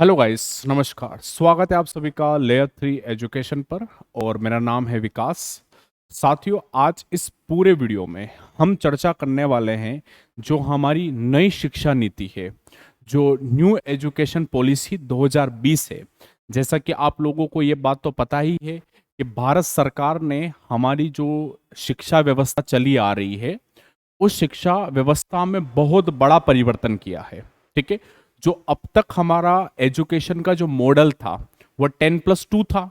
Hello guys, नमस्कार। स्वागत है आप सभी का लेयर 3 एजुकेशन पर और मेरा नाम है विकास। साथियों, आज इस पूरे वीडियो में हम चर्चा करने वाले हैं जो हमारी नई शिक्षा नीति है, जो न्यू एजुकेशन पॉलिसी 2020 है। जैसा कि आप लोगों को ये बात तो पता ही है कि भारत सरकार ने हमारी जो शिक्षा व्यवस्था चली आ रही है, उस शिक्षा व्यवस्था में बहुत बड़ा परिवर्तन किया है। ठीक है। जो अब तक हमारा एजुकेशन का जो मॉडल था वो 10+2 था।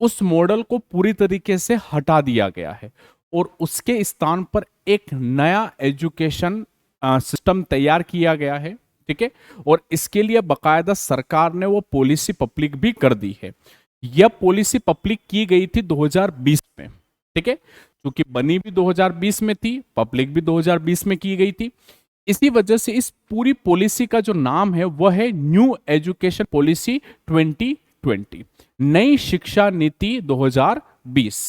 उस मॉडल को पूरी तरीके से हटा दिया गया है और उसके स्थान पर एक नया एजुकेशन सिस्टम तैयार किया गया है। ठीक है। और इसके लिए बकायदा सरकार ने वो पॉलिसी पब्लिक भी कर दी है। यह पॉलिसी पब्लिक की गई थी 2020 में। ठीक है। क्योंकि बनी भी 2020 में थी, पब्लिक भी 2020 में की गई थी। इसी वजह से इस पूरी पॉलिसी का जो नाम है वह है न्यू एजुकेशन पॉलिसी 2020, नई शिक्षा नीति 2020।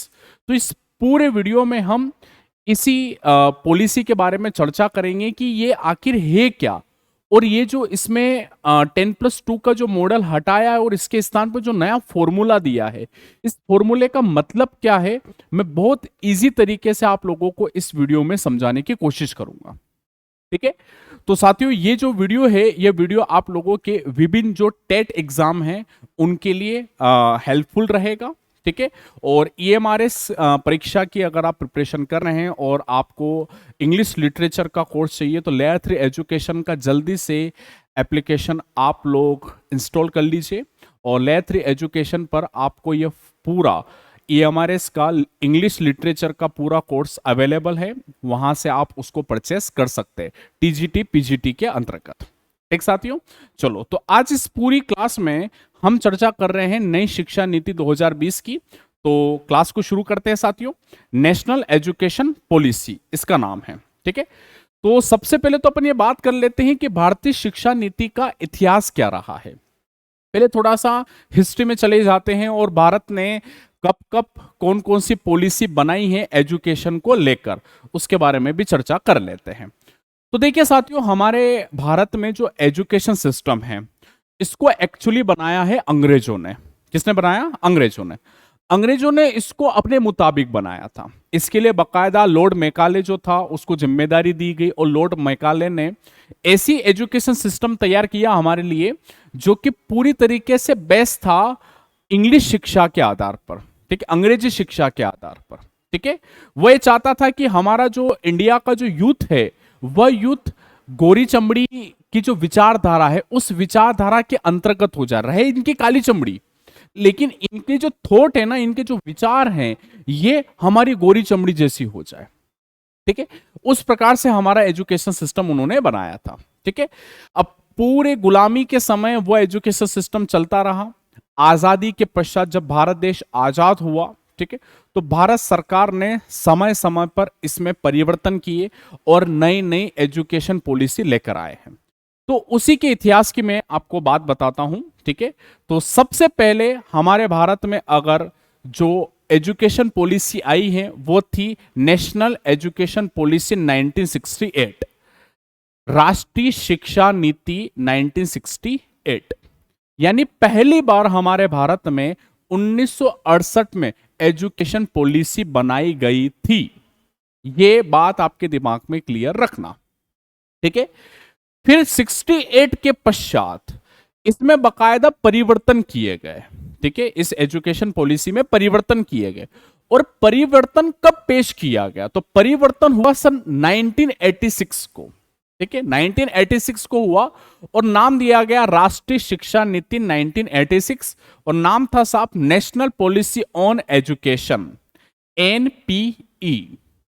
तो इस पूरे वीडियो में हम इसी पॉलिसी के बारे में चर्चा करेंगे कि ये आखिर है क्या, और ये जो इसमें 10+2 का जो मॉडल हटाया है और इसके स्थान पर जो नया फॉर्मूला दिया है, इस फॉर्मूले का मतलब क्या है, मैं बहुत इजी तरीके से आप लोगों को इस वीडियो में समझाने की कोशिश करूंगा। ठीक है। तो साथियों, ये जो वीडियो है, ये वीडियो आप लोगों के विभिन्न जो टेट एग्जाम हैं उनके लिए हेल्पफुल रहेगा। ठीक है। और ईएमआरएस परीक्षा की अगर आप प्रिपरेशन कर रहे हैं और आपको इंग्लिश लिटरेचर का कोर्स चाहिए तो लेयर 3 एजुकेशन का जल्दी से एप्लीकेशन आप लोग इंस्टॉल कर लीजिए। और लेयर 3 एजुकेशन पर आपको ये पूरा ईएमआरएस का इंग्लिश लिटरेचर का पूरा कोर्स अवेलेबल है, वहां से आप उसको परचेस कर सकते हैं टीजीटी पीजीटी के अंतर्गत। ठीक साथियों, चलो तो आज इस पूरी क्लास में हम चर्चा कर रहे हैं नई शिक्षा नीति 2020 की। तो क्लास को शुरू करते हैं साथियों। नेशनल एजुकेशन पॉलिसी इसका नाम है। ठीक है। तो सबसे पहले तो अपन ये बात कर लेते हैं कि भारतीय शिक्षा नीति का इतिहास क्या रहा है। पहले थोड़ा सा हिस्ट्री में चले जाते हैं और भारत ने कब कब कौन कौन सी पॉलिसी बनाई है एजुकेशन को लेकर, उसके बारे में भी चर्चा कर लेते हैं। तो देखिए साथियों, हमारे भारत में जो एजुकेशन सिस्टम है, इसको एक्चुअली बनाया है अंग्रेजों ने। किसने बनाया? अंग्रेजों ने। अंग्रेजों ने इसको अपने मुताबिक बनाया था। इसके लिए बकायदा लॉर्ड मैकाले जो था उसको जिम्मेदारी दी गई और लॉर्ड मैकाले ने ऐसी एजुकेशन सिस्टम तैयार किया हमारे लिए जो कि पूरी तरीके से बेस्ड था इंग्लिश शिक्षा के आधार पर। ठीक है, अंग्रेजी शिक्षा के आधार पर। ठीक है। वह ये चाहता था कि हमारा जो इंडिया का जो यूथ है, वह यूथ गोरी चमड़ी की जो विचारधारा है उस विचारधारा के अंतर्गत हो जा रहा है। इनकी काली चमड़ी, लेकिन इनके जो थॉट है ना, इनके जो विचार हैं, ये हमारी गोरी चमड़ी जैसी हो जाए। ठीक है। उस प्रकार से हमारा एजुकेशन सिस्टम उन्होंने बनाया था। ठीक है। अब पूरे गुलामी के समय वो एजुकेशन सिस्टम चलता रहा। आजादी के पश्चात जब भारत देश आजाद हुआ, ठीक है, तो भारत सरकार ने समय समय पर इसमें परिवर्तन किए और नई नई एजुकेशन पॉलिसी लेकर आए हैं। तो उसी के इतिहास की मैं आपको बात बताता हूं। ठीक है। तो सबसे पहले हमारे भारत में अगर जो एजुकेशन पॉलिसी आई है वो थी नेशनल एजुकेशन पॉलिसी 1968, राष्ट्रीय शिक्षा नीति 1968। यानी पहली बार हमारे भारत में 1968 में एजुकेशन पॉलिसी बनाई गई थी। ये बात आपके दिमाग में क्लियर रखना। ठीक है। फिर 68 के पश्चात इसमें बकायदा परिवर्तन किए गए। ठीक है। इस एजुकेशन पॉलिसी में परिवर्तन किए गए। और परिवर्तन कब पेश किया गया? तो परिवर्तन हुआ सन 1986 को। ठीक है, 1986 को हुआ और नाम दिया गया राष्ट्रीय शिक्षा नीति 1986, और नाम था साहब national policy on education, NPE.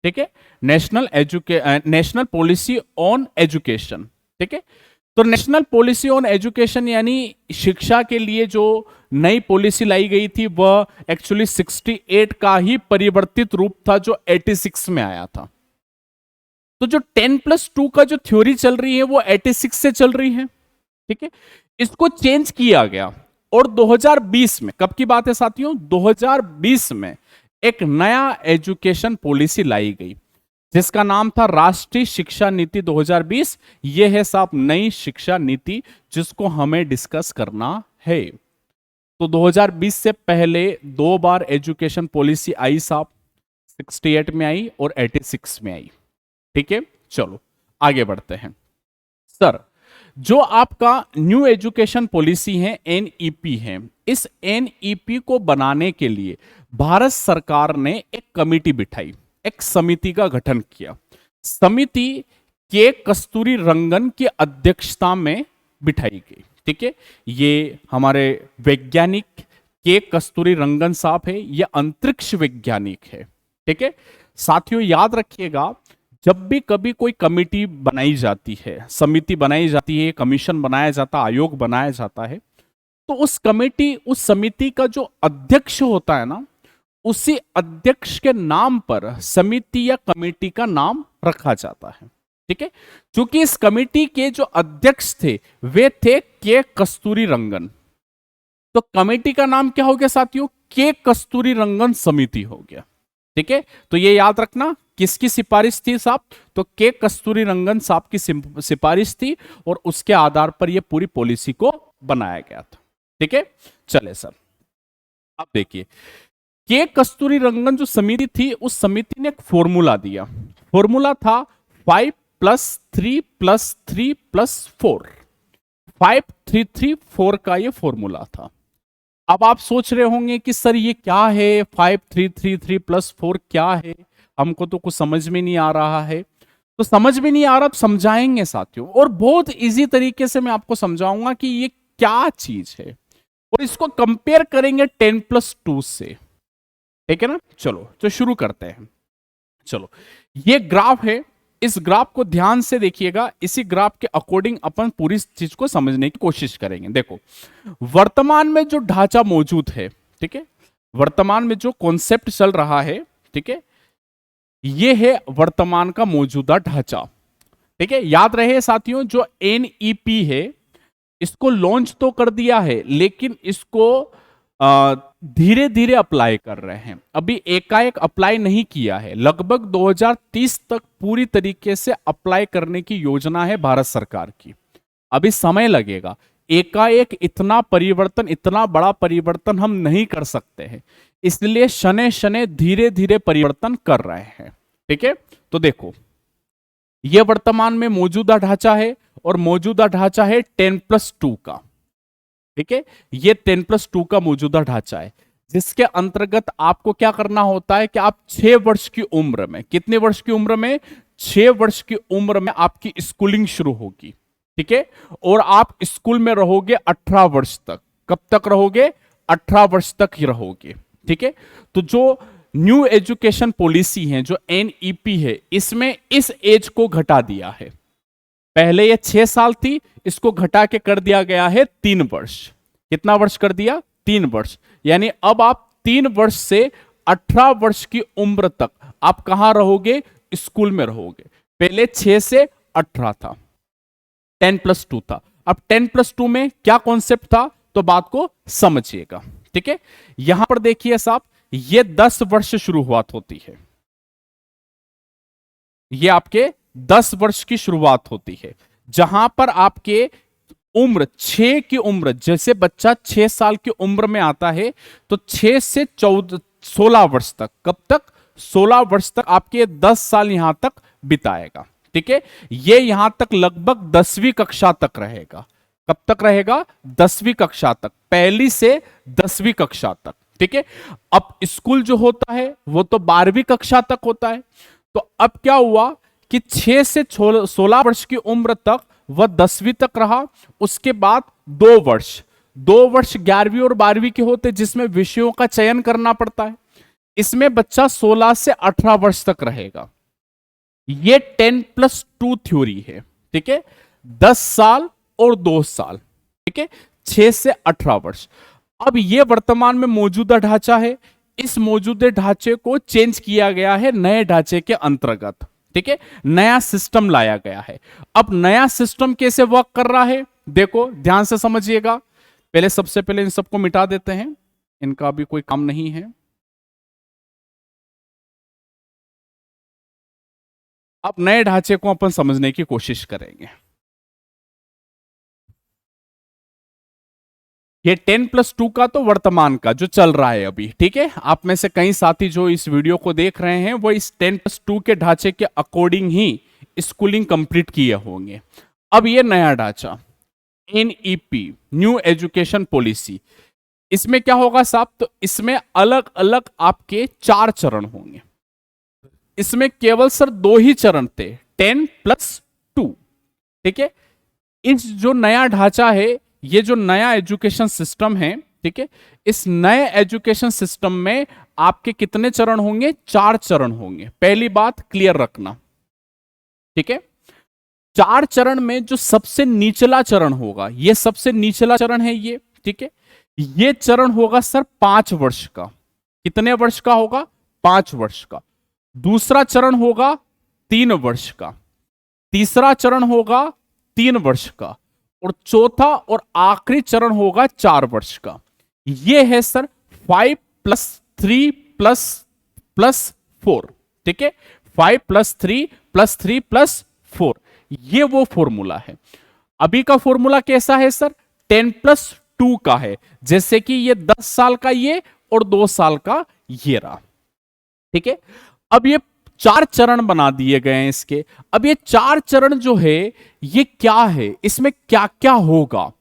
ठीक है, नेशनल पॉलिसी ऑन एजुकेशन। ठीक है। तो नेशनल पॉलिसी ऑन एजुकेशन यानी शिक्षा के लिए जो नई पॉलिसी लाई गई थी वह एक्चुअली 68 का ही परिवर्तित रूप था जो 86 में आया था। तो जो 10+2 का जो थ्योरी चल रही है वो 86 से चल रही है। ठीक है। इसको चेंज किया गया और 2020 में, कब की बात है साथियों? 2020 में एक नया एजुकेशन पॉलिसी लाई गई जिसका नाम था राष्ट्रीय शिक्षा नीति 2020। ये है साहब नई शिक्षा नीति जिसको हमें डिस्कस करना है। तो 2020 से पहले दो बार एजुकेशन पॉलिसी आई साहब, 68 में आई और 86 में आई। ठीक है, चलो आगे बढ़ते हैं। सर, जो आपका न्यू एजुकेशन पॉलिसी है, एनईपी है, इस एनईपी को बनाने के लिए भारत सरकार ने एक कमेटी बिठाई, एक समिति का गठन किया। समिति के कस्तूरी रंगन की अध्यक्षता में बिठाई गई। ठीक है, ये हमारे वैज्ञानिक के कस्तूरी रंगन साहब है, ये अंतरिक्ष वैज्ञानिक है। ठीक है साथियों, याद रखिएगा, जब भी कभी कोई कमेटी बनाई जाती है, समिति बनाई जाती है, कमीशन बनाया जाता है, आयोग बनाया जाता है, तो उस समिति का जो अध्यक्ष होता है ना, उसी अध्यक्ष के नाम पर समिति या कमेटी का नाम रखा जाता है। ठीक है, क्योंकि इस कमेटी के जो अध्यक्ष थे वे थे के कस्तूरी रंगन, तो कमेटी का नाम क्या हो गया साथियों? के कस्तूरी रंगन समिति हो गया। ठीक है, तो ये याद रखना, किसकी सिफारिश थी साहब? तो के कस्तूरी रंगन साहब की सिफारिश थी और उसके आधार पर यह पूरी पॉलिसी को बनाया गया था। ठीक है, चले सर, अब देखिए, के कस्तूरी रंगन जो समिति थी, उस समिति ने एक फॉर्मूला दिया। फॉर्मूला था 5+3+3+4, 5334 का ये फॉर्मूला था। अब आप सोच रहे होंगे कि सर ये क्या है, 5333+4 क्या है, हमको तो कुछ समझ में नहीं आ रहा है। तो समझ में नहीं आ रहा तो समझाएंगे साथियों, और बहुत इजी तरीके से मैं आपको समझाऊंगा कि ये क्या चीज है, और इसको कंपेयर करेंगे 10+2 से। ठीक है ना, चलो तो शुरू करते हैं। चलो, ये ग्राफ है, इस ग्राफ को ध्यान से देखिएगा, इसी ग्राफ के अकॉर्डिंग अपन पूरी चीज को समझने की कोशिश करेंगे। देखो, वर्तमान में जो ढांचा मौजूद है, ठीक है, वर्तमान में जो कॉन्सेप्ट चल रहा है, ठीक है, ये है वर्तमान का मौजूदा ढांचा। ठीक है, याद रहे साथियों, जो एनईपी है इसको लॉन्च तो कर दिया है, लेकिन इसको धीरे धीरे अप्लाई कर रहे हैं, अभी एकाएक अप्लाई नहीं किया है। लगभग 2030 तक पूरी तरीके से अप्लाई करने की योजना है भारत सरकार की, अभी समय लगेगा। एकाएक इतना परिवर्तन, इतना बड़ा परिवर्तन हम नहीं कर सकते हैं, इसलिए शने शने धीरे धीरे परिवर्तन कर रहे हैं। ठीक है, तो देखो, यह वर्तमान में मौजूदा ढांचा है और मौजूदा ढांचा है 10+2 का। ठीक है, ये 10+2 का मौजूदा ढांचा है, जिसके अंतर्गत आपको क्या करना होता है कि आप 6 वर्ष की उम्र में, कितने वर्ष की उम्र में? 6 वर्ष की उम्र में आपकी स्कूलिंग शुरू होगी। ठीक है, और आप स्कूल में रहोगे 18 वर्ष तक। कब तक रहोगे? 18 वर्ष तक ही रहोगे। ठीक है, तो जो न्यू एजुकेशन पॉलिसी है, जो एनईपी है, इसमें इस एज को घटा दिया है। पहले ये 6 साल थी, इसको घटा के कर दिया गया है 3 वर्ष। कितना वर्ष कर दिया? 3 वर्ष। यानी अब आप 3 वर्ष से 18 वर्ष की उम्र तक आप कहां रहोगे? स्कूल में रहोगे। पहले 6 से 18 था, 10+2 था। अब 10+2 में क्या कॉन्सेप्ट था, तो बात को समझिएगा। ठीक है, यहां पर देखिए साहब, ये 10 वर्ष शुरुआत होती है, ये आपके 10 वर्ष की शुरुआत होती है, जहां पर आपके उम्र 6 की उम्र, जैसे बच्चा 6 साल की उम्र में आता है तो 6 से 16 वर्ष तक, कब तक? 16 वर्ष तक आपके 10 साल यहां तक बिताएगा। ठीक है, ये यहां तक लगभग 10वीं कक्षा तक रहेगा। कब तक रहेगा? 10वीं कक्षा तक, पहली से 10वीं कक्षा तक। ठीक है, अब स्कूल जो होता है वो तो 12वीं कक्षा तक होता है। तो अब क्या हुआ कि 6 से 16 वर्ष की उम्र तक वह 10वीं तक रहा, उसके बाद 2 वर्ष 11वीं और 12वीं के होते, जिसमें विषयों का चयन करना पड़ता है। इसमें बच्चा 16 से 18 वर्ष तक रहेगा। ये 10+2 थ्योरी है। ठीक है, 10 साल और 2 साल। ठीक है, 6 से 18 वर्ष। अब यह वर्तमान में मौजूदा ढांचा है, इस मौजूदा ढांचे को चेंज किया गया है नए ढांचे के अंतर्गत। ठीक है, नया सिस्टम लाया गया है। अब नया सिस्टम कैसे वर्क कर रहा है, देखो ध्यान से समझिएगा। पहले, सबसे पहले इन सबको मिटा देते हैं, इनका भी कोई काम नहीं है। अब नए ढांचे को अपन समझने की कोशिश करेंगे। ये 10+2 का तो वर्तमान का जो चल रहा है अभी, ठीक है। आप में से कई साथी जो इस वीडियो को देख रहे हैं वो इस 10+2 के ढांचे के अकॉर्डिंग ही स्कूलिंग कंप्लीट किए होंगे। अब ये नया ढांचा NEP, न्यू एजुकेशन पॉलिसी, इसमें क्या होगा साहब, तो इसमें अलग अलग आपके 4 चरण होंगे। इसमें केवल सर 2 ही चरण थे, 10+2, ठीक है। इस जो नया ढांचा है, ये जो नया एजुकेशन सिस्टम है, ठीक है, इस नए एजुकेशन सिस्टम में आपके कितने चरण होंगे, 4 चरण होंगे। पहली बात क्लियर रखना, ठीक है। 4 चरण में जो सबसे निचला चरण होगा, ये सबसे निचला चरण है ये, ठीक है। ये चरण होगा सर 5 वर्ष का। कितने वर्ष का होगा, 5 वर्ष का। दूसरा चरण होगा 3 वर्ष का। तीसरा चरण होगा 3 वर्ष का। और चौथा और आखिरी चरण होगा 4 वर्ष का। ये है सर 5+3+4, ठीक है। 5+3+3+4, ये वो फॉर्मूला है। अभी का फॉर्मूला कैसा है सर, 10+2 का है। जैसे कि ये 10 साल का ये और 2 साल का ये रहा, ठीक है। अब ये 4 चरण बना दिए गए हैं इसके। अब ये 4 चरण जो है ये क्या है, इसमें क्या क्या होगा,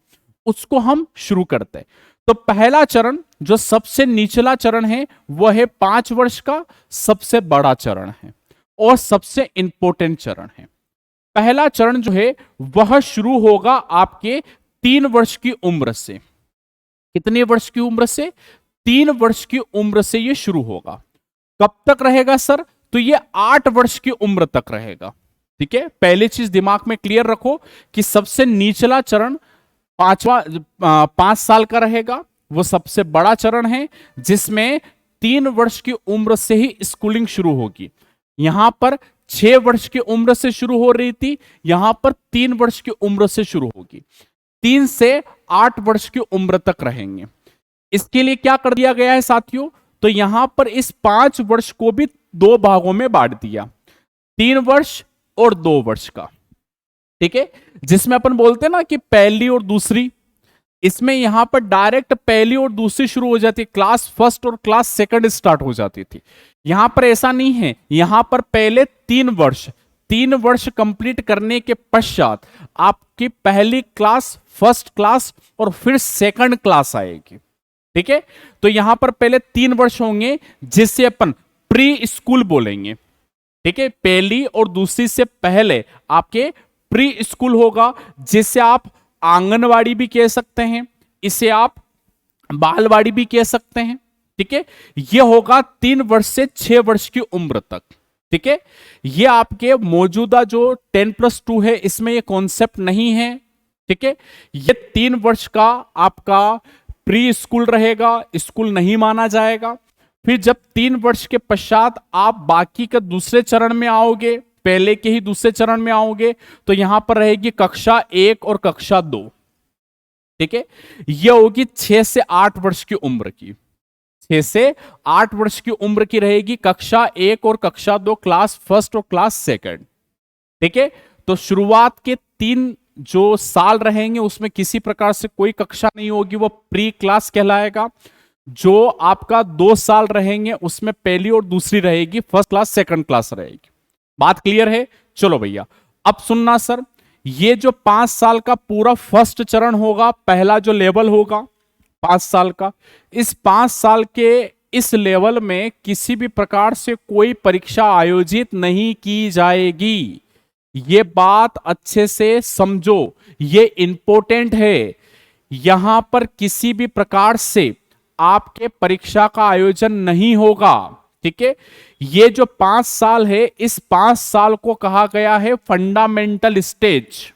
उसको हम शुरू करते हैं। तो पहला चरण जो सबसे निचला चरण है वह है 5 वर्ष का, सबसे बड़ा चरण है और सबसे इंपॉर्टेंट चरण है। पहला चरण जो है वह शुरू होगा आपके 3 वर्ष की उम्र से। कितने वर्ष की उम्र से, 3 वर्ष की उम्र से ये शुरू होगा। कब तक रहेगा सर, तो ये 8 वर्ष की उम्र तक रहेगा, ठीक है। पहली चीज दिमाग में क्लियर रखो कि सबसे निचला चरण 5 साल का रहेगा, वो सबसे बड़ा चरण है जिसमें 3 वर्ष की उम्र से ही स्कूलिंग शुरू होगी। यहां पर 6 वर्ष की उम्र से शुरू हो रही थी, यहां पर 3 वर्ष की उम्र से शुरू होगी। 3 से 8 वर्ष की उम्र तक रहेंगे। इसके लिए क्या कर दिया गया है साथियों, तो यहां पर इस 5 वर्ष को भी 2 भागों में बांट दिया, 3 वर्ष और 2 वर्ष का, ठीक है। जिसमें अपन बोलते हैं ना कि पहली और दूसरी, इसमें यहां पर डायरेक्ट पहली और दूसरी शुरू हो जाती है, क्लास फर्स्ट और क्लास सेकंड स्टार्ट हो जाती थी। यहां पर ऐसा नहीं है, यहां पर पहले 3 वर्ष कंप्लीट करने के पश्चात आपकी पहली क्लास, फर्स्ट क्लास और फिर सेकंड क्लास आएगी, ठीक है। तो यहां पर पहले 3 वर्ष होंगे जिसे अपन प्री स्कूल बोलेंगे, ठीक है। पहली और दूसरी से पहले आपके प्री स्कूल होगा, जिसे आप आंगनवाड़ी भी कह सकते हैं, इसे आप बालवाड़ी भी कह सकते हैं, ठीक है। यह होगा 3 वर्ष से 6 वर्ष की उम्र तक, ठीक है। यह आपके मौजूदा जो 10+2 है इसमें यह कॉन्सेप्ट नहीं है, ठीक है। यह 3 वर्ष का आपका प्री स्कूल रहेगा, स्कूल नहीं माना जाएगा। फिर जब 3 वर्ष के पश्चात आप बाकी के दूसरे चरण में आओगे, पहले के ही दूसरे चरण में आओगे, तो यहां पर रहेगी कक्षा 1 और कक्षा 2, ठीक है। यह होगी 6 से 8 वर्ष की उम्र की, 6 से 8 वर्ष की उम्र की रहेगी कक्षा 1 और कक्षा 2, क्लास फर्स्ट और क्लास सेकंड, ठीक है। तो शुरुआत के 3 जो साल रहेंगे उसमें किसी प्रकार से कोई कक्षा नहीं होगी, वो प्री क्लास कहलाएगा। जो आपका 2 साल रहेंगे उसमें पहली और दूसरी रहेगी, फर्स्ट क्लास सेकंड क्लास रहेगी। बात क्लियर है, चलो भैया अब सुनना सर, ये जो 5 साल का पूरा फर्स्ट चरण होगा, पहला जो लेवल होगा 5 साल का, इस 5 साल के इस लेवल में किसी भी प्रकार से कोई परीक्षा आयोजित नहीं की जाएगी। ये बात अच्छे से समझो, ये इंपॉर्टेंट है। यहां पर किसी भी प्रकार से आपके परीक्षा का आयोजन नहीं होगा, ठीक है। ये जो 5 साल है, इस 5 साल को कहा गया है फंडामेंटल स्टेज।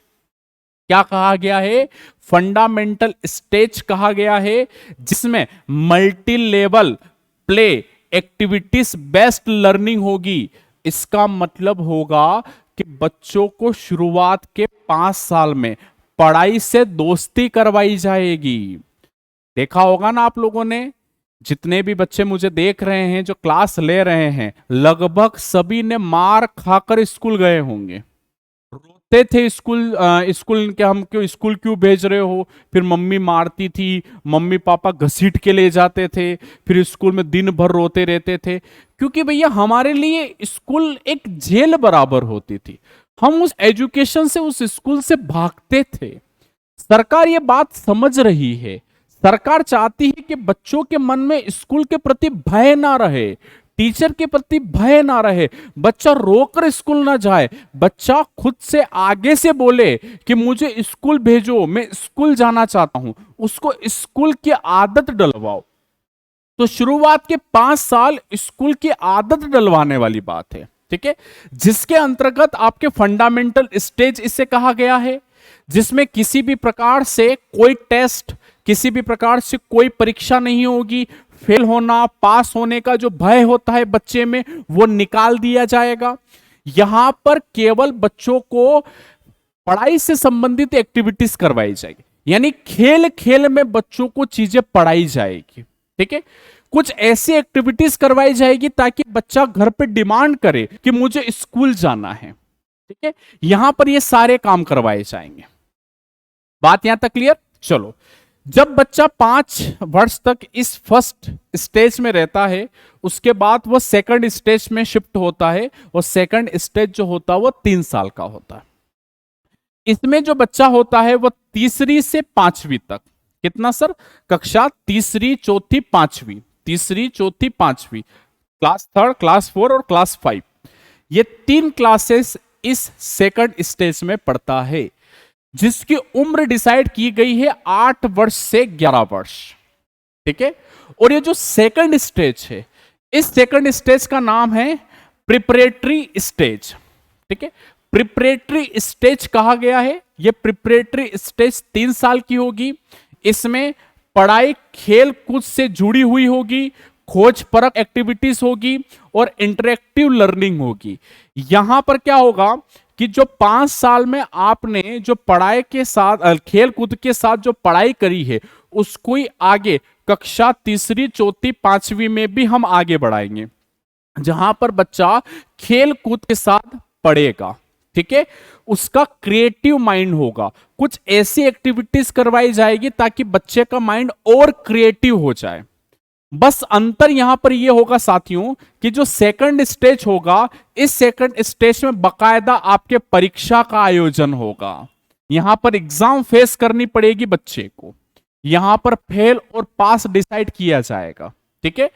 क्या कहा गया है, फंडामेंटल स्टेज कहा गया है, जिसमें multi level play activities based learning होगी। इसका मतलब होगा कि बच्चों को शुरुआत के 5 साल में पढ़ाई से दोस्ती करवाई जाएगी। देखा होगा ना आप लोगों ने जितने भी बच्चे मुझे देख रहे हैं जो क्लास ले रहे हैं, लगभग सभी ने मार खाकर स्कूल गए होंगे। रोते थे स्कूल के, हम क्यों स्कूल क्यों भेज रहे हो, फिर मम्मी मारती थी, मम्मी पापा घसीट के ले जाते थे, फिर स्कूल में दिन भर रोते रहते थे, क्योंकि भैया हमारे लिए स्कूल एक जेल बराबर होती थी। हम उस एजुकेशन से, उस स्कूल से भागते थे। सरकार ये बात समझ रही है। सरकार चाहती है कि बच्चों के मन में स्कूल के प्रति भय ना रहे, टीचर के प्रति भय ना रहे, बच्चा रोकर स्कूल ना जाए, बच्चा खुद से आगे से बोले कि मुझे स्कूल भेजो, मैं स्कूल जाना चाहता हूं, उसको स्कूल की आदत डलवाओ। तो शुरुआत के 5 साल स्कूल की आदत डलवाने वाली बात है, ठीक है, जिसके अंतर्गत आपके फंडामेंटल स्टेज इसे कहा गया है, जिसमें किसी भी प्रकार से कोई टेस्ट, किसी भी प्रकार से कोई परीक्षा नहीं होगी। फेल होना, पास होने का जो भय होता है बच्चे में, वो निकाल दिया जाएगा। यहां पर केवल बच्चों को पढ़ाई से संबंधित एक्टिविटीज करवाई जाएगी, यानी खेल खेल में बच्चों को चीजें पढ़ाई जाएगी, ठीक है। कुछ ऐसी एक्टिविटीज करवाई जाएगी ताकि बच्चा घर पे डिमांड करे कि मुझे स्कूल जाना है, ठीक है। यहां पर ये सारे काम करवाए जाएंगे। बात यहां तक क्लियर? चलो, जब बच्चा 5 वर्ष तक इस फर्स्ट स्टेज में रहता है, उसके बाद वह सेकंड स्टेज में शिफ्ट होता है, और सेकंड स्टेज जो होता है वो 3 साल का होता है। इसमें जो बच्चा होता है वह तीसरी से 5वीं तक, कितना सर? कक्षा तीसरी, चौथी, 5वीं, तीसरी, चौथी, 5वीं, क्लास 3, क्लास 4 और क्लास 5, ये 3 क्लासेस इस सेकंड स्टेज में पढ़ता है, जिसकी उम्र डिसाइड की गई है 8 वर्ष से 11 वर्ष, ठीक है। और ये जो सेकंड स्टेज है, इस सेकंड स्टेज का नाम है प्रिपरेटरी स्टेज, ठीक है। प्रिपरेटरी स्टेज कहा गया है। ये प्रिपरेटरी स्टेज 3 साल की होगी। इसमें पढ़ाई खेल कूद से जुड़ी हुई होगी, खोज परख एक्टिविटीज होगी और इंटरेक्टिव लर्निंग होगी। यहां पर क्या होगा कि जो 5 साल में आपने जो पढ़ाई के साथ, खेल कूद के साथ जो पढ़ाई करी है, उसको ही आगे कक्षा तीसरी, चौथी, 5वीं में भी हम आगे बढ़ाएंगे, जहां पर बच्चा खेल कूद के साथ पढ़ेगा, ठीक है। उसका क्रिएटिव माइंड होगा, कुछ ऐसी एक्टिविटीज करवाई जाएगी ताकि बच्चे का माइंड और क्रिएटिव हो जाए। बस अंतर यहां पर यह होगा साथियों कि जो सेकंड स्टेज होगा, इस सेकंड स्टेज में बकायदा आपके परीक्षा का आयोजन होगा। यहां पर एग्जाम फेस करनी पड़ेगी बच्चे को, यहां पर फेल और पास डिसाइड किया जाएगा, ठीक है।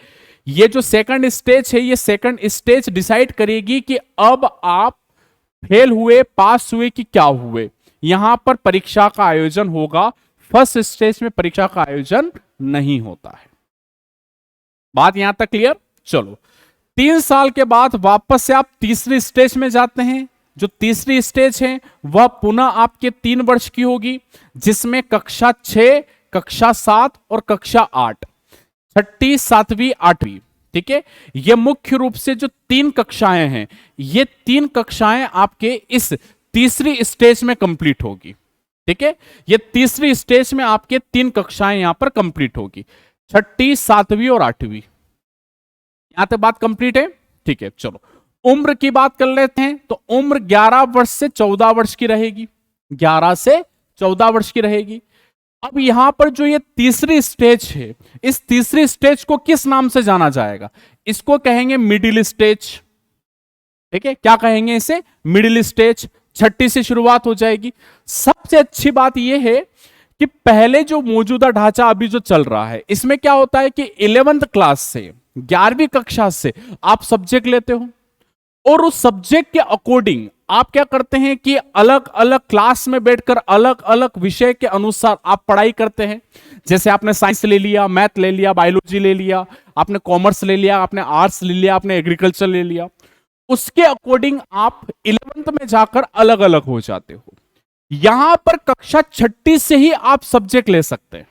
ये जो सेकंड स्टेज है, ये सेकंड स्टेज डिसाइड करेगी कि अब आप फेल हुए, पास हुए कि क्या हुए। यहां पर परीक्षा का आयोजन होगा, फर्स्ट स्टेज में परीक्षा का आयोजन नहीं होता है। बात यहां तक क्लियर? चलो, 3 साल के बाद वापस से आप तीसरी स्टेज में जाते हैं। जो तीसरी स्टेज है वह पुनः आपके 3 वर्ष की होगी, जिसमें कक्षा 6, कक्षा 7 और कक्षा 8, छठी, 7वीं, 8वीं, ठीक है। ये मुख्य रूप से जो 3 कक्षाएं हैं, ये 3 कक्षाएं आपके इस तीसरी स्टेज में कंप्लीट होगी, ठीक है। ये तीसरी स्टेज में आपके 3 कक्षाएं यहां पर कंप्लीट होगी, छठी, 7वीं और 8वीं। यहां तक बात कंप्लीट है, ठीक है। चलो, उम्र की बात कर लेते हैं। तो उम्र 11 वर्ष से 14 वर्ष की रहेगी, 11 से 14 वर्ष की रहेगी। अब यहां पर जो ये तीसरी स्टेज है, इस तीसरी स्टेज को किस नाम से जाना जाएगा? इसको कहेंगे मिडिल स्टेज, ठीक है। क्या कहेंगे इसे? Middle stage. छठी से शुरुआत हो जाएगी। सबसे अच्छी बात यह है कि पहले जो मौजूदा ढांचा अभी जो चल रहा है, इसमें क्या होता है कि 11th क्लास से, 11वीं कक्षा से आप सब्जेक्ट लेते हो, और उस सब्जेक्ट के अकॉर्डिंग आप क्या करते हैं कि अलग अलग क्लास में बैठकर अलग अलग विषय के अनुसार आप पढ़ाई करते हैं। जैसे आपने साइंस ले लिया, मैथ ले लिया, बायोलॉजी ले लिया, आपने कॉमर्स ले लिया, आपने आर्ट्स ले लिया, आपने एग्रीकल्चर ले लिया। उसके अकॉर्डिंग आप 11th में जाकर अलग अलग हो जाते हो। यहां पर कक्षा 6 से ही आप सब्जेक्ट ले सकते हैं।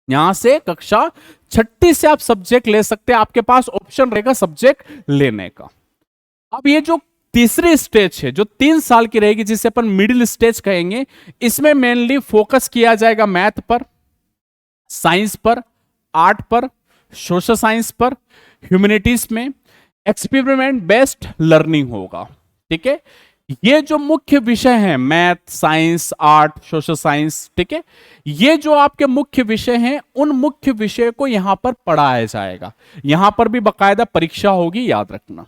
यहां से कक्षा 6 से आप सब्जेक्ट ले सकते हैं, आपके पास ऑप्शन रहेगा सब्जेक्ट लेने का। अब ये जो तीसरी स्टेज है, जो 3 साल की रहेगी, जिसे अपन मिडिल स्टेज कहेंगे, इसमें मेनली फोकस किया जाएगा मैथ पर, साइंस पर, आर्ट पर, सोशल साइंस पर, ह्यूमैनिटीज में एक्सपेरिमेंट बेस्ड लर्निंग होगा। ठीक है, ये जो मुख्य विषय हैं, math, science, art, social science, ठीक है, ये जो आपके मुख्य विषय हैं, उन मुख्य विषय को यहां पर पढ़ाया जाएगा। यहां पर भी बकायदा परीक्षा होगी, याद रखना।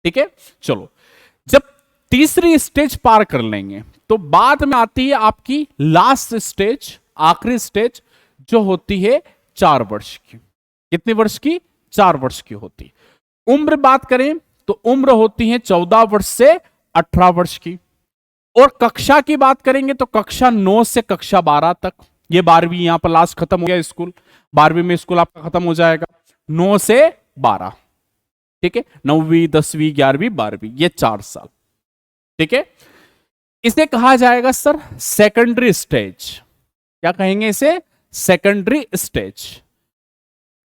ठीक है, चलो, जब तीसरी स्टेज पार कर लेंगे तो बाद में आती है आपकी लास्ट स्टेज, आखिरी स्टेज, जो होती है 4 वर्ष की। कितने वर्ष की? 4 वर्ष की होती। उम्र बात करें तो उम्र होती है 14 वर्ष से 18 वर्ष की। और कक्षा की बात करेंगे तो कक्षा 9 से कक्षा 12 तक। ये 12वीं यहां पर लास्ट खत्म हो गया स्कूल, 12वीं में स्कूल आपका खत्म हो जाएगा। 9 से 12, ठीक है, 9वीं, 10वीं, 11वीं, 12वीं, ये 4 साल। ठीक है, इसे कहा जाएगा सर सेकेंडरी स्टेज। क्या कहेंगे इसे? Secondary stage.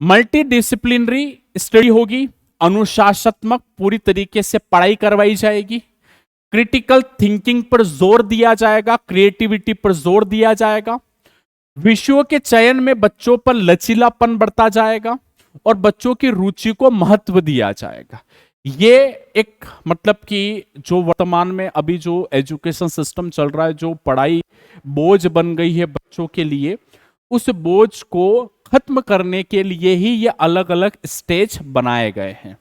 Multi disciplinary study होगी, अनुशासनात्मक पूरी तरीके से पढ़ाई करवाई जाएगी, क्रिटिकल थिंकिंग पर जोर दिया जाएगा, क्रिएटिविटी पर जोर दिया जाएगा, विषयों के चयन में बच्चों पर लचीलापन बढ़ता जाएगा और बच्चों की रुचि को महत्व दिया जाएगा। ये एक मतलब कि जो वर्तमान में अभी जो एजुकेशन सिस्टम चल रहा है, जो पढ़ाई बोझ बन गई है बच्चों के लिए, उस बोझ को खत्म करने के लिए ही ये अलग अलग स्टेज बनाए गए हैं।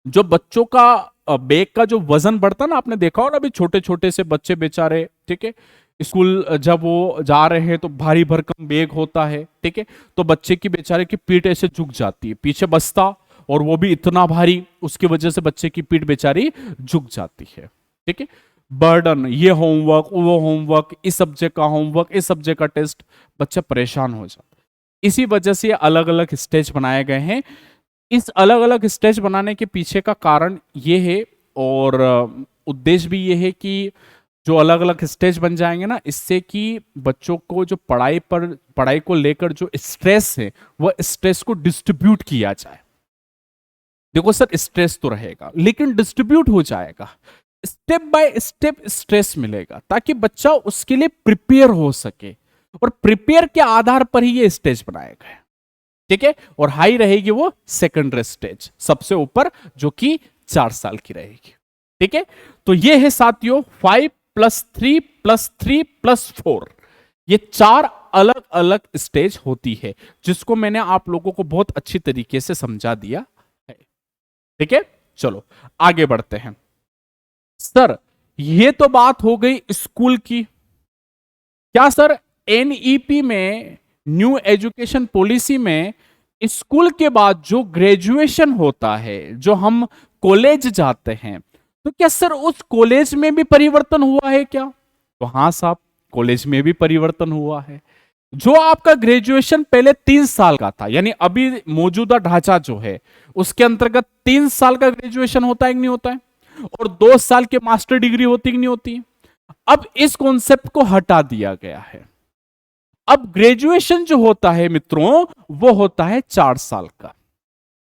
जो बच्चों का बैग का जो वजन बढ़ता ना, आपने देखा होगा, अभी छोटे छोटे से बच्चे बेचारे, ठीक है, स्कूल जब वो जा रहे हैं तो भारी भरकम बैग होता है, ठीक है, तो बच्चे की बेचारे की पीठ ऐसे झुक जाती है, पीछे बस्ता, और वो भी इतना भारी, उसकी वजह से बच्चे की पीठ बेचारी झुक जाती है। ठीक है, बर्डन, ये होमवर्क, वो होमवर्क, इस सब्जेक्ट का होमवर्क, इस सब्जेक्ट का टेस्ट, बच्चे परेशान हो जाते। इसी वजह से अलग अलग स्टेज बनाए गए हैं। इस अलग अलग स्टेज बनाने के पीछे का कारण ये है, और उद्देश्य भी ये है कि जो अलग अलग स्टेज बन जाएंगे ना, इससे कि बच्चों को जो पढ़ाई को लेकर जो स्ट्रेस है, वह स्ट्रेस को डिस्ट्रीब्यूट किया जाए। देखो सर, स्ट्रेस तो रहेगा लेकिन डिस्ट्रीब्यूट हो जाएगा, स्टेप बाय स्टेप स्ट्रेस मिलेगा, ताकि बच्चा उसके लिए प्रिपेयर हो सके, और प्रिपेयर के आधार पर ही ये स्टेज बनाएगा। ठीक है, और हाई रहेगी वो सेकेंडरी स्टेज, सबसे ऊपर, जो कि 4 साल की रहेगी। ठीक है, तो ये है साथियों 5+3+3+4, ये 4 अलग अलग स्टेज होती है, जिसको मैंने आप लोगों को बहुत अच्छी तरीके से समझा दिया है। ठीक है, चलो आगे बढ़ते हैं। सर, ये तो बात हो गई स्कूल की। क्या सर एनईपी में, न्यू एजुकेशन पॉलिसी में, स्कूल के बाद जो ग्रेजुएशन होता है, जो हम कॉलेज जाते हैं, तो क्या सर उस कॉलेज में भी परिवर्तन हुआ है क्या? तो हाँ साहब, कॉलेज में भी परिवर्तन हुआ है। जो आपका ग्रेजुएशन पहले 3 साल का था, यानी अभी मौजूदा ढांचा जो है, उसके अंतर्गत 3 साल का ग्रेजुएशन होता है कि नहीं होता है, और 2 साल की मास्टर डिग्री होती कि नहीं होती है। अब इस कॉन्सेप्ट को हटा दिया गया है। अब ग्रेजुएशन जो होता है मित्रों, वो होता है 4 साल का।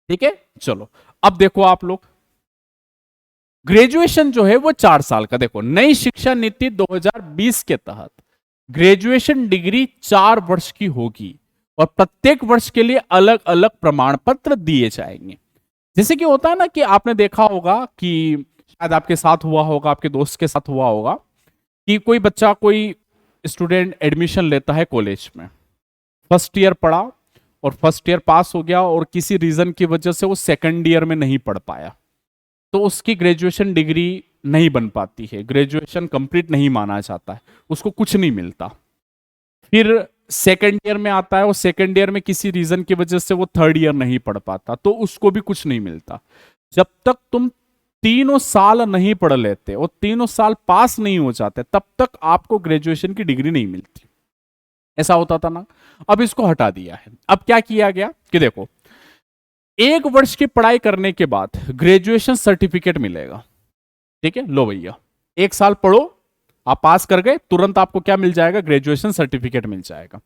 ठीक है, चलो अब देखो आप लोग, ग्रेजुएशन जो है वो 4 साल का। देखो, नई शिक्षा नीति 2020 के तहत ग्रेजुएशन डिग्री 4 वर्ष की होगी, और प्रत्येक वर्ष के लिए अलग अलग प्रमाण पत्र दिए जाएंगे। जैसे कि होता है ना कि आपने देखा होगा कि शायद आपके साथ हुआ होगा, आपके दोस्त के साथ हुआ होगा, कि कोई बच्चा, कोई स्टूडेंट एडमिशन लेता है कॉलेज में, फर्स्ट ईयर पढ़ा और फर्स्ट ईयर पास हो गया, और किसी रीजन की वजह से वो सेकंड ईयर में नहीं पढ़ पाया, तो उसकी ग्रेजुएशन डिग्री नहीं बन पाती है, ग्रेजुएशन कंप्लीट नहीं माना जाता है, उसको कुछ नहीं मिलता। फिर सेकंड ईयर में आता है, और सेकंड ईयर में किसी रीजन की वजह से वो थर्ड ईयर नहीं पढ़ पाता, तो उसको भी कुछ नहीं मिलता। जब तक तुम 3 साल नहीं पढ़ लेते और 3 साल पास नहीं हो जाते, तब तक आपको ग्रेजुएशन की डिग्री नहीं मिलती। ऐसा होता था ना, अब इसको हटा दिया है। अब क्या किया गया कि देखो, 1 वर्ष की पढ़ाई करने के बाद ग्रेजुएशन सर्टिफिकेट मिलेगा। ठीक है, लो भैया, 1 साल पढ़ो, आप पास कर गए, तुरंत आपको क्या मिल जाएगा? ग्रेजुएशन सर्टिफिकेट मिल जाएगा।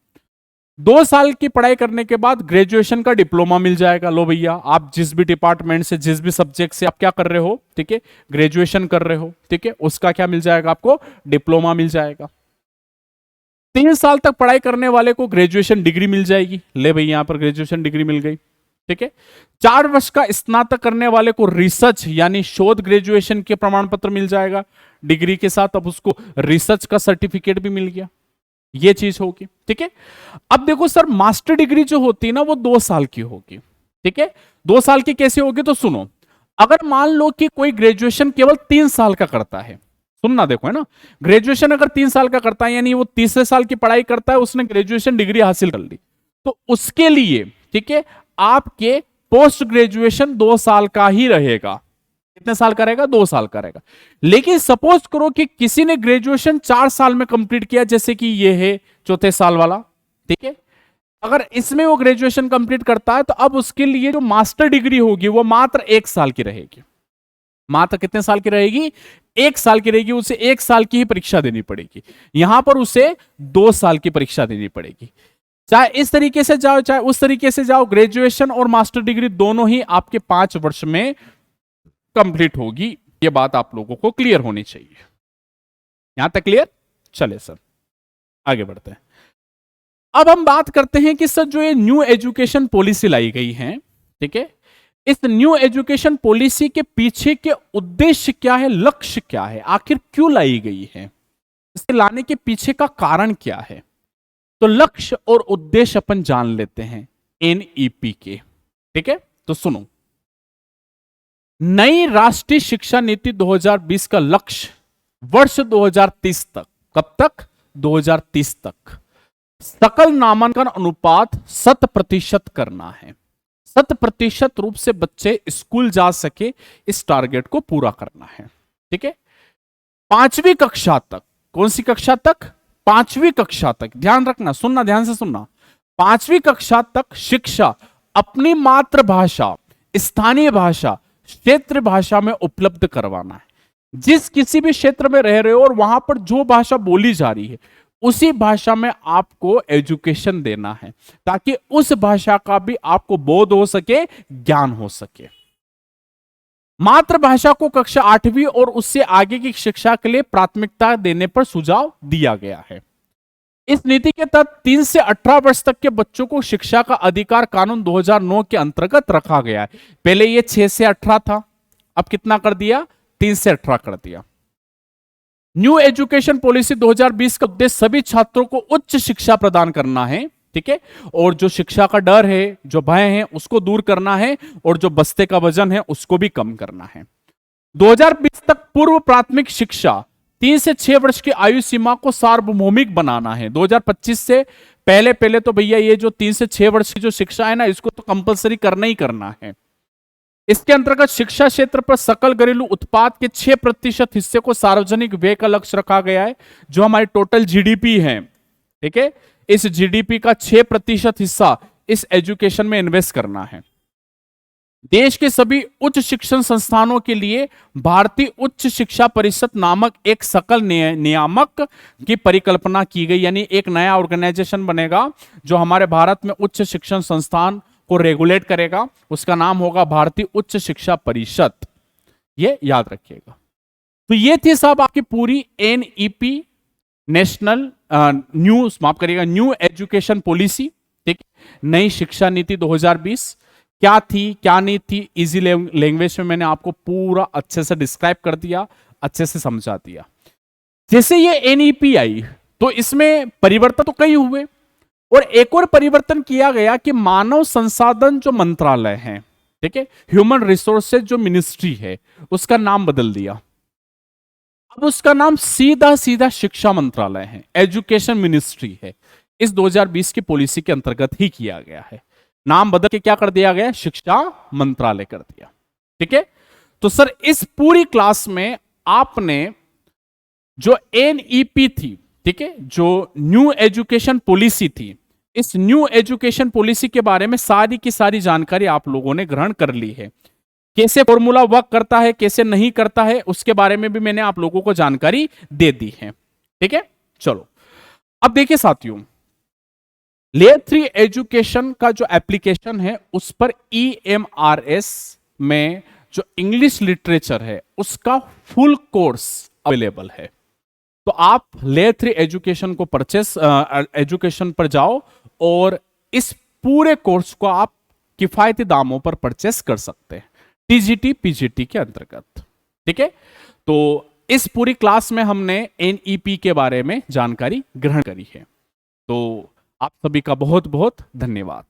2 साल की पढ़ाई करने के बाद ग्रेजुएशन का डिप्लोमा मिल जाएगा। लो भैया, आप जिस भी डिपार्टमेंट से, जिस भी सब्जेक्ट से आप क्या कर रहे हो, ठीक है, ग्रेजुएशन कर रहे हो, ठीक है, उसका क्या मिल जाएगा? आपको डिप्लोमा मिल जाएगा। 3 साल तक पढ़ाई करने वाले को ग्रेजुएशन डिग्री मिल जाएगी, ले भाई यहां पर ग्रेजुएशन डिग्री मिल गई, ठीक है। 4 वर्ष का स्नातक करने वाले को रिसर्च यानी शोध ग्रेजुएशन के प्रमाण पत्र मिल जाएगा डिग्री के साथ, अब उसको रिसर्च का सर्टिफिकेट भी मिल गया, ये चीज होगी, ठीक है। अब देखो सर, मास्टर डिग्री जो होती है ना वो 2 साल की होगी, ठीक है। 2 साल की कैसे होगी, तो सुनो, अगर मान लो कि कोई ग्रेजुएशन केवल 3 साल का करता है, सुनना देखो, है ना, ग्रेजुएशन अगर 3 साल का करता है यानी वो तीसरे साल की पढ़ाई करता है, उसने ग्रेजुएशन डिग्री हासिल कर ली, तो उसके लिए, ठीक है, आपके पोस्ट ग्रेजुएशन 2 साल का ही रहेगा। कितने साल का रहेगा, 2 साल का रहेगा। लेकिन सपोज करो कि किसी ने ग्रेजुएशन 4 साल में कंप्लीट किया, जैसे कि ये है चौथे साल वाला, ठीक है, अगर इसमें वो ग्रेजुएशन कंप्लीट करता है तो अब उसके लिए जो मास्टर डिग्री होगी वो मात्र 1 साल की रहेगी। मात्र कितने साल की रहेगी, 1 साल की रहेगी। उसे 1 साल की ही परीक्षा देनी पड़ेगी, यहां पर उसे 2 साल की परीक्षा देनी पड़ेगी। चाहे इस तरीके से जाओ चाहे उस तरीके से जाओ, ग्रेजुएशन और मास्टर डिग्री दोनों ही आपके 5 वर्ष में कंप्लीट होगी। ये बात आप लोगों को क्लियर होनी चाहिए। यहां तक क्लियर? चले सर आगे बढ़ते हैं। अब हम बात करते हैं कि सर जो ये न्यू एजुकेशन पॉलिसी लाई गई है, ठीक है, इस न्यू एजुकेशन पॉलिसी के पीछे के उद्देश्य क्या है, लक्ष्य क्या है, आखिर क्यों लाई गई है, इसे लाने के पीछे का कारण क्या है। तो लक्ष्य और उद्देश्य अपन जान लेते हैं एनईपी के, ठीक है। तो सुनो, नई राष्ट्रीय शिक्षा नीति 2020 का लक्ष्य वर्ष 2030 तक, कब तक, 2030 तक सकल नामांकन अनुपात 100% करना है। 100% रूप से बच्चे स्कूल जा सके, इस टारगेट को पूरा करना है, ठीक है। 5वीं कक्षा तक, कौन सी कक्षा तक, 5वीं कक्षा तक, ध्यान रखना, सुनना, ध्यान से सुनना, 5वीं कक्षा तक शिक्षा अपनी मातृभाषा, स्थानीय भाषा, क्षेत्र भाषा में उपलब्ध करवाना है। जिस किसी भी क्षेत्र में रह रहे हो और वहां पर जो भाषा बोली जा रही है उसी भाषा में आपको एजुकेशन देना है, ताकि उस भाषा का भी आपको बोध हो सके, ज्ञान हो सके। मातृभाषा को कक्षा 8वीं और उससे आगे की शिक्षा के लिए प्राथमिकता देने पर सुझाव दिया गया है। इस नीति के तहत 3 से 18 वर्ष तक के बच्चों को शिक्षा का अधिकार कानून 2009 के अंतर्गत रखा गया है। पहले ये 6 से 18 था, अब कितना कर दिया, 3 से 18 कर दिया। न्यू एजुकेशन पॉलिसी 2020 का उद्देश्य सभी छात्रों को उच्च शिक्षा प्रदान करना है, ठीक है, और जो शिक्षा का डर है, जो भय है, उसको दूर करना है, और जो बस्ते का वजन है उसको भी कम करना है। 2020 तक पूर्व प्राथमिक शिक्षा 3 से 6 वर्ष की आयु सीमा को सार्वभौमिक बनाना है। 2025 से पहले तो भैया ये जो 3 से 6 वर्ष की जो शिक्षा है ना, इसको तो कंपलसरी करना ही करना है। इसके अंतर्गत शिक्षा क्षेत्र पर सकल घरेलू उत्पाद के 6% हिस्से को सार्वजनिक व्यय का लक्ष्य रखा गया है, जो हमारी टोटल जीडीपी है, ठीक है, इस जीडीपी का 6% हिस्सा इस एजुकेशन में इन्वेस्ट करना है। देश के सभी उच्च शिक्षण संस्थानों के लिए भारतीय उच्च शिक्षा परिषद नामक एक सकल नियामक की परिकल्पना की गई, यानी एक नया ऑर्गेनाइजेशन बनेगा जो हमारे भारत में उच्च शिक्षण संस्थान को रेगुलेट करेगा। उसका नाम होगा भारतीय उच्च शिक्षा परिषद, ये याद रखिएगा। तो ये थी साहब आपकी पूरी एनईपी, नेशनल माफ करिएगा, न्यू एजुकेशन पॉलिसी, ठीक, नई शिक्षा नीति 2020 क्या थी क्या नहीं थी, इजी लैंग्वेज में मैंने आपको पूरा अच्छे से डिस्क्राइब कर दिया, अच्छे से समझा दिया। जैसे ये एनईपी आई तो इसमें परिवर्तन तो कई हुए, और एक और परिवर्तन किया गया कि मानव संसाधन जो मंत्रालय है, ठीक है, ह्यूमन रिसोर्सेज जो मिनिस्ट्री है, उसका नाम बदल दिया। अब उसका नाम सीधा सीधा शिक्षा मंत्रालय है, एजुकेशन मिनिस्ट्री है। इस 2020 की पॉलिसी के अंतर्गत ही किया गया है। नाम बदल के क्या कर दिया गया, शिक्षा मंत्रालय कर दिया, ठीक है। तो सर इस पूरी क्लास में आपने जो एनईपी थी, ठीक है, जो न्यू एजुकेशन पॉलिसी थी, इस न्यू एजुकेशन पॉलिसी के बारे में सारी की सारी जानकारी आप लोगों ने ग्रहण कर ली है। कैसे फॉर्मूला वर्क करता है, कैसे नहीं करता है, उसके बारे में भी मैंने आप लोगों को जानकारी दे दी है, ठीक है। चलो अब देखिए साथियों, लेयर 3 एजुकेशन का जो एप्लीकेशन है उस पर EMRS में जो इंग्लिश लिटरेचर है उसका फुल कोर्स अवेलेबल है। तो आप लेयर 3 एजुकेशन को परचेस एजुकेशन पर जाओ और इस पूरे कोर्स को आप किफायती दामों पर परचेस कर सकते हैं टीजीटी पीजीटी के अंतर्गत। ठीक है, तो इस पूरी क्लास में हमने एनईपी के बारे में जानकारी ग्रहण करी है। तो आप सभी का बहुत बहुत धन्यवाद।